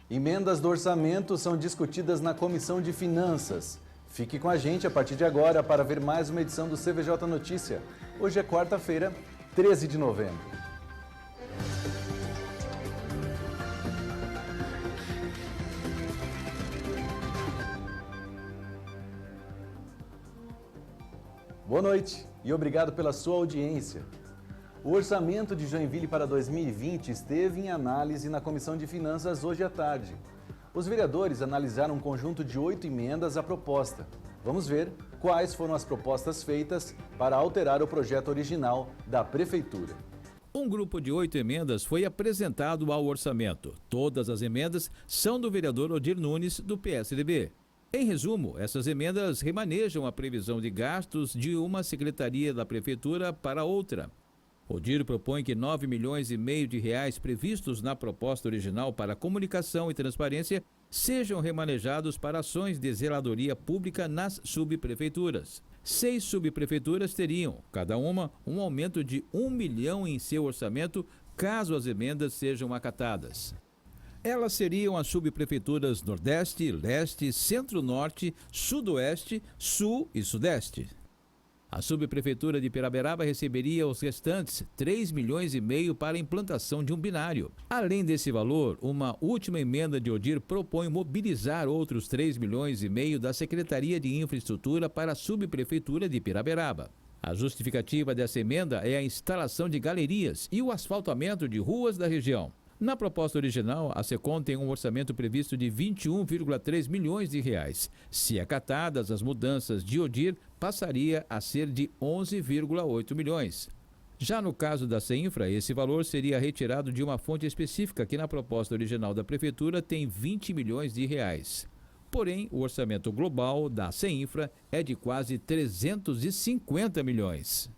Emendas do orçamento são discutidas na Comissão de Finanças. Fique com a gente a partir de agora para ver mais uma edição do CVJ Notícia. Hoje é quarta-feira, 13 de novembro. Boa noite e obrigado pela sua audiência. O orçamento de Joinville para 2020 esteve em análise na Comissão de Finanças hoje à tarde. Os vereadores analisaram um conjunto de 8 emendas à proposta. Vamos ver quais foram as propostas feitas para alterar o projeto original da Prefeitura. Um grupo de 8 emendas foi apresentado ao orçamento. Todas as emendas são do vereador Odir Nunes, do PSDB. Em resumo, essas emendas remanejam a previsão de gastos de uma secretaria da Prefeitura para outra. Odir propõe que 9,5 milhões de reais previstos na proposta original para comunicação e transparência sejam remanejados para ações de zeladoria pública nas subprefeituras. 6 subprefeituras teriam, cada uma, um aumento de 1 milhão em seu orçamento, caso as emendas sejam acatadas. Elas seriam as subprefeituras Nordeste, Leste, Centro-Norte, Sudoeste, Sul e Sudeste. A subprefeitura de Piraberaba receberia os restantes 3,5 milhões para a implantação de um binário. Além desse valor, uma última emenda de Odir propõe mobilizar outros 3,5 milhões da Secretaria de Infraestrutura para a subprefeitura de Piraberaba. A justificativa dessa emenda é a instalação de galerias e o asfaltamento de ruas da região. Na proposta original, a SECOM tem um orçamento previsto de 21,3 milhões de reais. Se acatadas as mudanças de Odir, passaria a ser de 11,8 milhões. Já no caso da CEINFRA, esse valor seria retirado de uma fonte específica que na proposta original da Prefeitura tem 20 milhões de reais. Porém, o orçamento global da CEINFRA é de quase 350 milhões.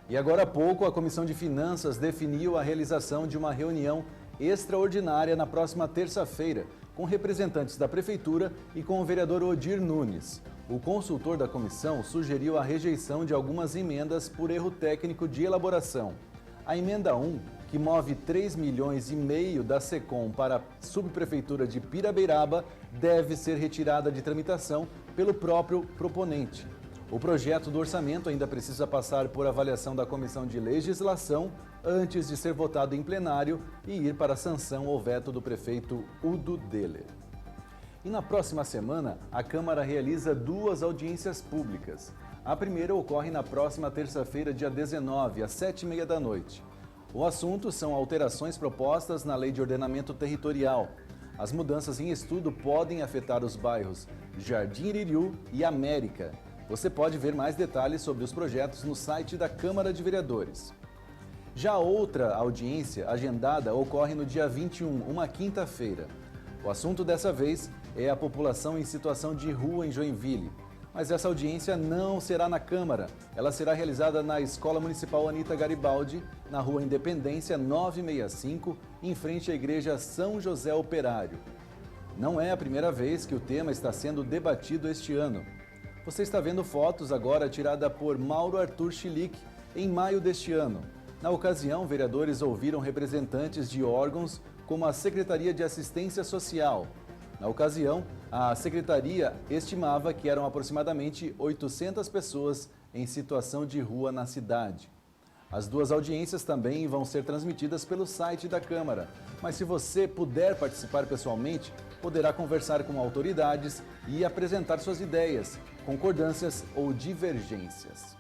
E agora há pouco, a Comissão de Finanças definiu a realização de uma reunião extraordinária na próxima terça-feira, com representantes da Prefeitura e com o vereador Odir Nunes. O consultor da comissão sugeriu a rejeição de algumas emendas por erro técnico de elaboração. A emenda 1, que move 3,5 milhões da SECOM para a subprefeitura de Pirabeiraba, deve ser retirada de tramitação pelo próprio proponente. O projeto do orçamento ainda precisa passar por avaliação da Comissão de Legislação antes de ser votado em plenário e ir para a sanção ou veto do prefeito Udo Deller. E na próxima semana, a Câmara realiza 2 audiências públicas. A primeira ocorre na próxima terça-feira, dia 19, às 7h30 da noite. O assunto são alterações propostas na Lei de Ordenamento Territorial. As mudanças em estudo podem afetar os bairros Jardim Iririú e América. Você pode ver mais detalhes sobre os projetos no site da Câmara de Vereadores. Já outra audiência agendada ocorre no dia 21, uma quinta-feira. O assunto dessa vez é a população em situação de rua em Joinville. Mas essa audiência não será na Câmara. Ela será realizada na Escola Municipal Anita Garibaldi, na Rua Independência 965, em frente à Igreja São José Operário. Não é a primeira vez que o tema está sendo debatido este ano. Você está vendo fotos agora tirada por Mauro Arthur Schlick em maio deste ano. Na ocasião, vereadores ouviram representantes de órgãos como a Secretaria de Assistência Social. Na ocasião, a secretaria estimava que eram aproximadamente 800 pessoas em situação de rua na cidade. As 2 audiências também vão ser transmitidas pelo site da Câmara, mas se você puder participar pessoalmente, poderá conversar com autoridades e apresentar suas ideias, concordâncias ou divergências.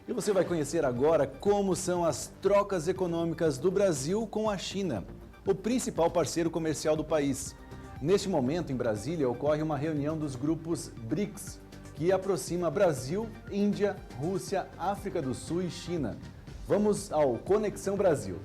E você vai conhecer agora como são as trocas econômicas do Brasil com a China, o principal parceiro comercial do país. Neste momento, em Brasília, ocorre uma reunião dos grupos BRICS, que aproxima Brasil, Índia, Rússia, África do Sul e China. Vamos ao Conexão Brasil.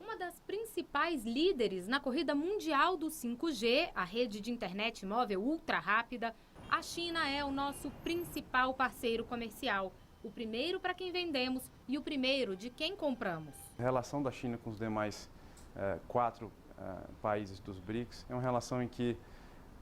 Uma das principais líderes na corrida mundial do 5G, a rede de internet móvel ultra rápida, a China é o nosso principal parceiro comercial. O primeiro para quem vendemos e o primeiro de quem compramos. A relação da China com os demais 4 países dos BRICS é uma relação em que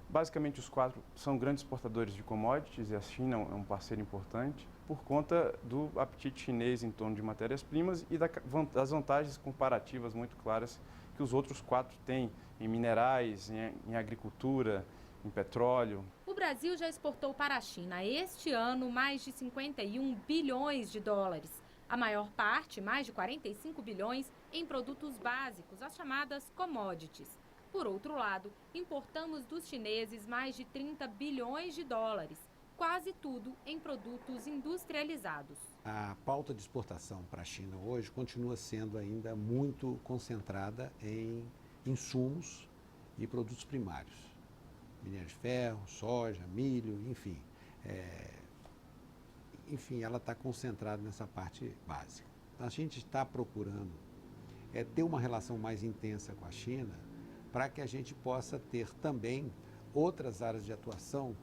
basicamente os 4 são grandes exportadores de commodities e a China é um parceiro importante. por conta do apetite chinês em torno de matérias-primas e das vantagens comparativas muito claras que os outros 4 têm em minerais, em agricultura, em petróleo. O Brasil já exportou para a China este ano mais de 51 bilhões de dólares. A maior parte, mais de 45 bilhões, em produtos básicos, as chamadas commodities. Por outro lado, importamos dos chineses mais de 30 bilhões de dólares, quase tudo em produtos industrializados. A pauta de exportação para a China hoje continua sendo ainda muito concentrada em insumos e produtos primários. Minério de ferro, soja, milho, enfim. Ela está concentrada nessa parte básica. A gente está procurando ter uma relação mais intensa com a China para que a gente possa ter também outras áreas de atuação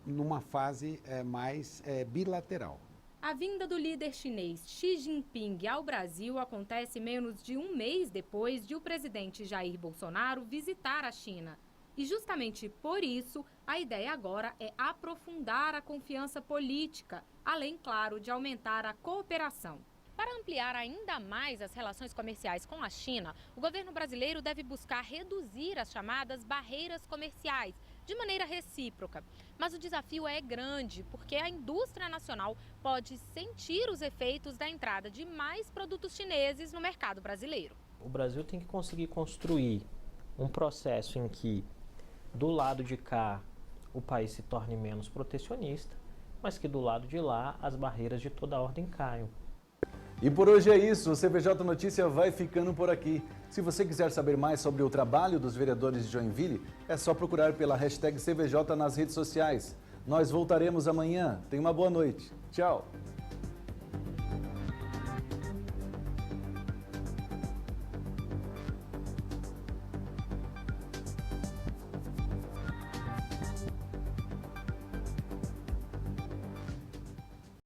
numa fase mais bilateral. A vinda do líder chinês Xi Jinping ao Brasil acontece menos de um mês depois de o presidente Jair Bolsonaro visitar a China. E justamente por isso, a ideia agora é aprofundar a confiança política, além, claro, de aumentar a cooperação. Para ampliar ainda mais as relações comerciais com a China, o governo brasileiro deve buscar reduzir as chamadas barreiras comerciais, de maneira recíproca. Mas o desafio é grande, porque a indústria nacional pode sentir os efeitos da entrada de mais produtos chineses no mercado brasileiro. O Brasil tem que conseguir construir um processo em que, do lado de cá, o país se torne menos protecionista, mas que do lado de lá as barreiras de toda a ordem caiam. E por hoje é isso, o CVJ Notícia vai ficando por aqui. Se você quiser saber mais sobre o trabalho dos vereadores de Joinville, é só procurar pela hashtag CVJ nas redes sociais. Nós voltaremos amanhã. Tenha uma boa noite. Tchau!